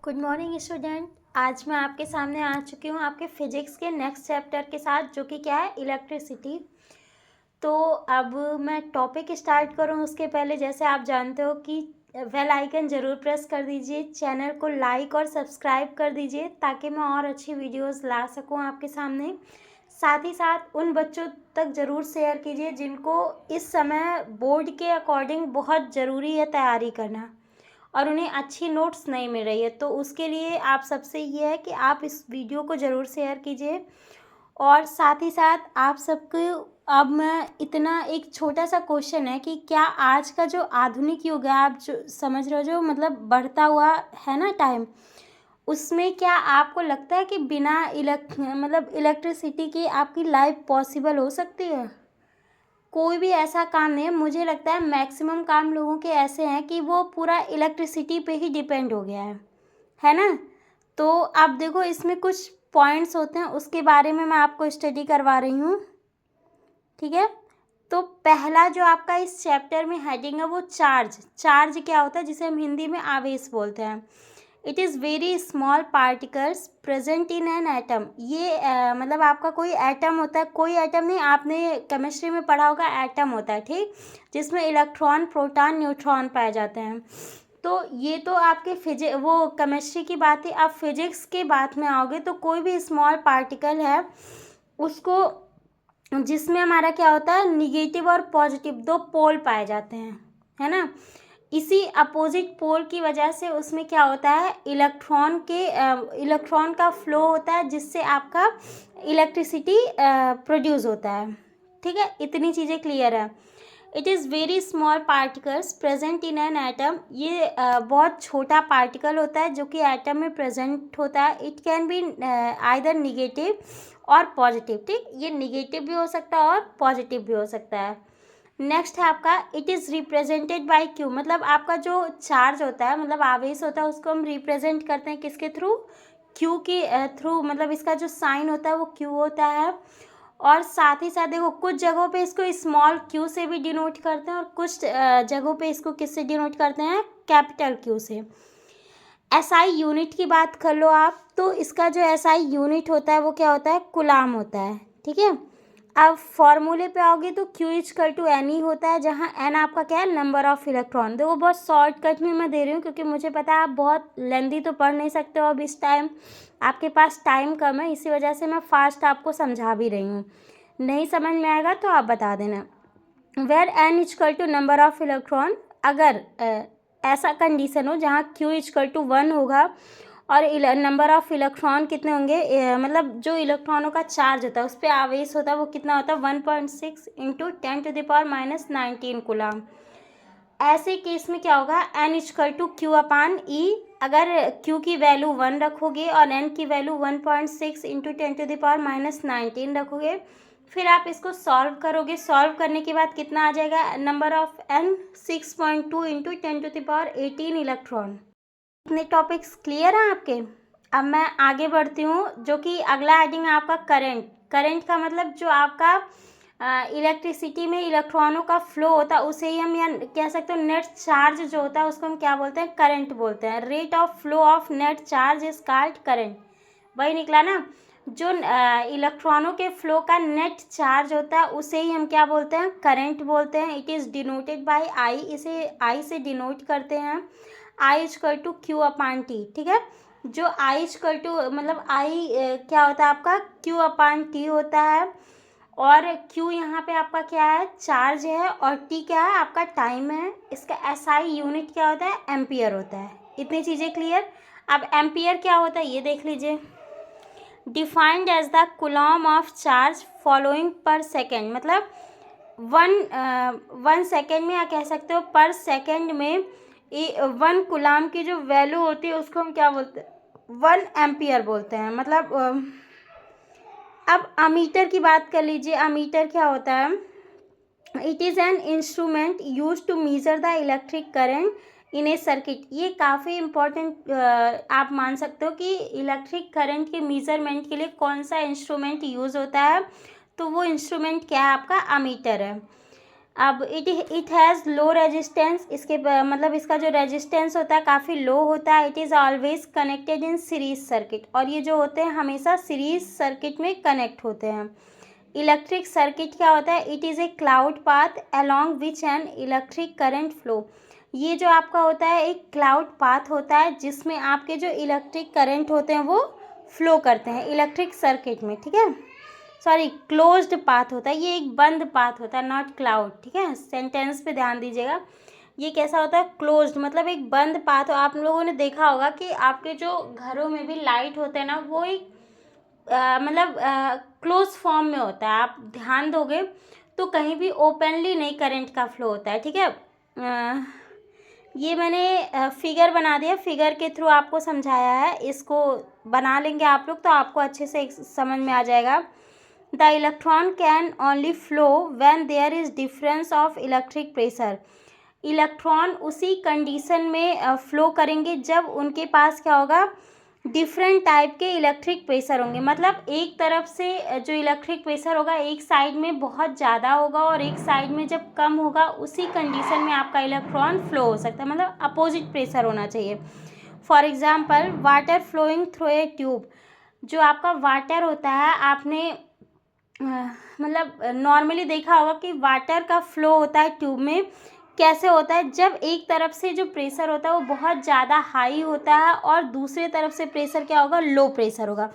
Good morning student. आज मैं आपके सामने आ चुकी हूँ आपके फिजिक्स के नेक्स्ट चैप्टर के साथ, जो कि क्या है, इलेक्ट्रिसिटी। तो अब मैं टॉपिक स्टार्ट करूँ उसके पहले, जैसे आप जानते हो कि बेल आइकन ज़रूर प्रेस कर दीजिए, चैनल को लाइक और सब्सक्राइब कर दीजिए ताकि मैं और अच्छी वीडियोस ला सकूँ आपके सामने। साथ ही साथ उन बच्चों तक ज़रूर शेयर कीजिए जिनको इस समय बोर्ड के अकॉर्डिंग बहुत ज़रूरी है तैयारी करना और उन्हें अच्छी नोट्स नहीं मिल रही है। तो उसके लिए आप सबसे ये है कि आप इस वीडियो को ज़रूर शेयर कीजिए। और साथ ही साथ आप सबको अब मैं इतना एक छोटा सा क्वेश्चन है कि क्या आज का जो आधुनिक युग है, आप जो समझ रहे हो, जो मतलब बढ़ता हुआ है ना टाइम, उसमें क्या आपको लगता है कि बिना इलेक्ट्रिसिटी की आपकी लाइफ पॉसिबल हो सकती है? कोई भी ऐसा काम नहीं है। मुझे लगता है मैक्सिमम काम लोगों के ऐसे हैं कि वो पूरा इलेक्ट्रिसिटी पे ही डिपेंड हो गया है ना। तो आप देखो, इसमें कुछ पॉइंट्स होते हैं, उसके बारे में मैं आपको स्टडी करवा रही हूँ, ठीक है। तो पहला जो आपका इस चैप्टर में हेडिंग है वो चार्ज क्या होता है, जिसे हम हिंदी में आवेश बोलते हैं। It is very small particles present in an atom. ये मतलब आपका कोई एटम होता है, कोई एटम नहीं, आपने केमिस्ट्री में पढ़ा होगा, एटम होता है, ठीक, जिसमें इलेक्ट्रॉन, प्रोटॉन, न्यूट्रॉन पाए जाते हैं। तो ये तो आपके वो केमिस्ट्री की बात है। अब फिजिक्स की बात में आओगे तो कोई भी स्मॉल पार्टिकल है उसको, जिसमें हमारा क्या होता है, निगेटिव और पॉजिटिव दो पोल पाए जाते हैं, है ना। इसी अपोजिट पोल की वजह से उसमें क्या होता है, इलेक्ट्रॉन का फ्लो होता है, जिससे आपका इलेक्ट्रिसिटी प्रोड्यूस होता है, ठीक है। इतनी चीज़ें क्लियर है। It is very small particles present in an atom. ये बहुत छोटा पार्टिकल होता है जो कि एटम में प्रेजेंट होता है। It can be either negative और पॉजिटिव, ठीक, ये निगेटिव भी हो सकता है और पॉजिटिव भी हो सकता है। नेक्स्ट है आपका, it is represented by Q. मतलब आपका जो चार्ज होता है, मतलब आवेश होता है, उसको हम रिप्रेजेंट करते हैं किसके थ्रू, क्यू के थ्रू। मतलब इसका जो साइन होता है वो क्यू होता है। और साथ ही साथ देखो, कुछ जगहों पे इसको स्मॉल क्यू से भी डिनोट करते हैं और कुछ जगहों पे इसको किससे डिनोट करते हैं, कैपिटल क्यू से। एसआई यूनिट की बात कर लो आप, तो इसका जो एसआई यूनिट होता है वो क्या होता है, कूलाम होता है, ठीक है। अब फॉर्मूले पे आओगे तो Q इक्वल टू एन ही होता है, जहाँ एन आपका क्या है, नंबर ऑफ इलेक्ट्रॉन। देखो, बहुत शॉर्टकट में मैं दे रही हूँ क्योंकि मुझे पता है आप बहुत लेंदी तो पढ़ नहीं सकते हो। अब इस टाइम आपके पास टाइम कम है, इसी वजह से मैं फास्ट आपको समझा भी रही हूँ। नहीं समझ में आएगा तो आप बता देना। Where n equal to number of electron, अगर ऐसा कंडीशन हो जहाँ Q इक्वल टू 1 होगा और नंबर ऑफ इलेक्ट्रॉन कितने होंगे, मतलब जो इलेक्ट्रॉनों का चार्ज होता है उस पर आवेश होता है वो कितना होता है, 1.6 इंटू 10⁻⁻19 कूलम। ऐसे केस में क्या होगा, n इक्वल टू क्यू अपान ई। अगर q की वैल्यू 1 रखोगे और n की वैल्यू 1.6 इंटू 10⁻⁻19 रखोगे, फिर आप इसको सॉल्व करोगे। सॉल्व करने के बाद कितना आ जाएगा, number of n 6.2 into 10⁻18 electron. इतने टॉपिक्स क्लियर हैं आपके। अब मैं आगे बढ़ती हूँ, जो कि अगला हेडिंग है आपका करंट का मतलब जो आपका इलेक्ट्रिसिटी में इलेक्ट्रॉनों का फ्लो होता है उसे ही हम या कह सकते हो नेट चार्ज जो होता है उसको हम क्या बोलते हैं, करंट बोलते हैं। Rate of flow of net charge is called current. वही निकला ना, जो इलेक्ट्रॉनों के फ्लो का नेट चार्ज होता है उसे ही हम क्या बोलते हैं, करंट बोलते हैं। It is denoted by I, इसे आई से डिनोट करते हैं। I equal to Q upon T, ठीक है। जो आई इक्वल टू मतलब आई क्या होता है आपका, क्यू अपान टी होता है। और क्यू यहाँ पे आपका क्या है, चार्ज है, और टी क्या है, आपका टाइम है। इसका एसआई यूनिट क्या होता है, एम्पियर होता है। इतनी चीज़ें क्लियर। अब एम्पियर क्या होता है ये देख लीजिए। Defined as the coulomb of charge following per second. मतलब वन सेकेंड में, या कह सकते हो पर सेकेंड में 1 कूलम की जो वैल्यू होती है उसको हम क्या बोलते हैं, 1 एम्पियर बोलते हैं। मतलब अब अमीटर की बात कर लीजिए। अमीटर क्या होता है, it is an instrument use to measure the electric current in a circuit. ये काफ़ी इम्पोर्टेंट आप मान सकते हो कि इलेक्ट्रिक करंट के मीज़रमेंट के लिए कौन सा इंस्ट्रूमेंट यूज़ होता है, तो वो इंस्ट्रूमेंट क्या है, आपका अमीटर है। अब इट हैज़ लो रेजिस्टेंस, इसके मतलब इसका जो रेजिस्टेंस होता है काफ़ी लो होता है। It is always connected in series circuit, और ये जो होते हैं हमेशा सीरीज सर्किट में कनेक्ट होते हैं। इलेक्ट्रिक सर्किट क्या होता है? It is a cloud path along which an electric current flow. ये जो आपका होता है एक क्लाउड पाथ होता है जिसमें आपके जो इलेक्ट्रिक करंट होते हैं वो फ्लो करते हैं इलेक्ट्रिक सर्किट में, ठीक है। सॉरी, क्लोज्ड पाथ होता है, ये एक बंद पाथ होता है, नॉट क्लाउड, ठीक है। सेंटेंस पे ध्यान दीजिएगा। ये कैसा होता है? क्लोज्ड, मतलब एक बंद पाथ। आप लोगों ने देखा होगा कि आपके जो घरों में भी लाइट होते हैं ना, वो एक मतलब क्लोज फॉर्म में होता है। आप ध्यान दोगे तो कहीं भी ओपनली नहीं करंट का फ्लो होता है, ठीक है। ये मैंने फिगर बना दिया, फिगर के थ्रू आपको समझाया है। इसको बना लेंगे आप लोग तो आपको अच्छे से समझ में आ जाएगा। The electron can only flow when there is difference of electric pressure. Electron उसी कंडीशन में फ्लो करेंगे जब उनके पास क्या होगा? डिफरेंट टाइप के इलेक्ट्रिक प्रेशर होंगे। मतलब एक तरफ से जो इलेक्ट्रिक प्रेशर होगा एक साइड में बहुत ज़्यादा होगा और एक साइड में जब कम होगा, उसी कंडीशन में आपका इलेक्ट्रॉन फ्लो हो सकता है। मतलब अपोजिट प्रेशर होना चाहिए। For example, water flowing through a tube. जो आपका वाटर होता है, आपने मतलब नॉर्मली देखा होगा कि वाटर का फ्लो होता है ट्यूब में कैसे होता है? जब एक तरफ से जो प्रेशर होता है वो बहुत ज़्यादा हाई होता है और दूसरे तरफ से प्रेशर क्या होगा? लो प्रेशर होगा।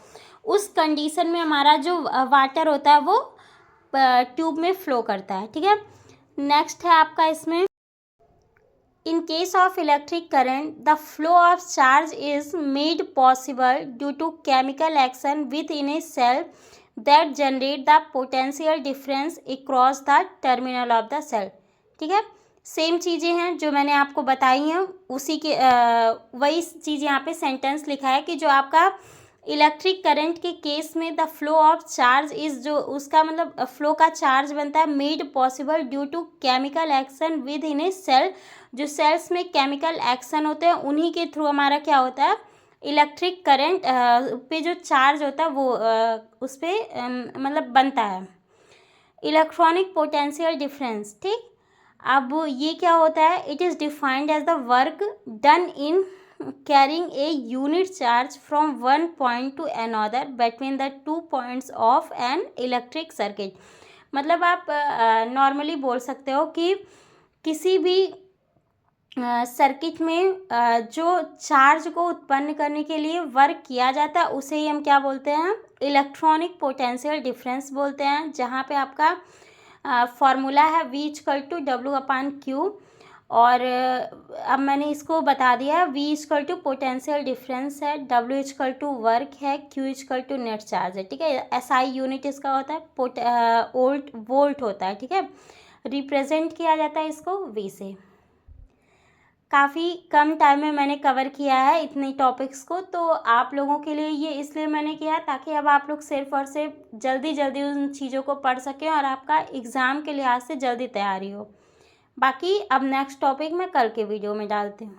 उस कंडीशन में हमारा जो वाटर होता है वो ट्यूब में फ्लो करता है, ठीक है। नेक्स्ट है आपका इसमें, in case of electric current the flow of charge is made possible due to chemical action within a cell that generate the potential difference across the terminal of the cell, ठीक है। Same चीज़ें हैं जो मैंने आपको बताई हैं, उसी के वही चीज़ यहाँ पे सेंटेंस लिखा है कि जो आपका इलेक्ट्रिक करंट के केस में the flow of charge is, जो उसका मतलब फ्लो का चार्ज बनता है, made possible due to chemical action within a cell. जो सेल्स में केमिकल एक्शन होते हैं उन्हीं के थ्रू हमारा क्या होता है? इलेक्ट्रिक करंट पे जो चार्ज होता है वो उस पर मतलब बनता है। इलेक्ट्रॉनिक पोटेंशियल डिफरेंस, ठीक। अब ये क्या होता है? It is defined as the work done in carrying a unit charge from one point to another between the 2 points of an electric circuit. मतलब आप नॉर्मली बोल सकते हो कि किसी भी सर्किट में जो चार्ज को उत्पन्न करने के लिए वर्क किया जाता है उसे ही हम क्या बोलते हैं? इलेक्ट्रॉनिक पोटेंशियल डिफरेंस बोलते हैं। जहाँ पे आपका फॉर्मूला है V=W/Q, और अब मैंने इसको बता दिया। V= पोटेंशियल डिफरेंस है, W= वर्क है, Q= नेट चार्ज है, ठीक है। SI यूनिट इसका होता है, वोल्ट होता है, ठीक है। रिप्रेजेंट किया जाता है इसको V से। काफ़ी कम टाइम में मैंने कवर किया है इतने टॉपिक्स को, तो आप लोगों के लिए ये इसलिए मैंने किया ताकि अब आप लोग सिर्फ और सिर्फ जल्दी जल्दी उन चीज़ों को पढ़ सकें और आपका एग्ज़ाम के लिहाज से जल्दी तैयारी हो। बाकी अब नेक्स्ट टॉपिक मैं कल के वीडियो में डालती हूँ।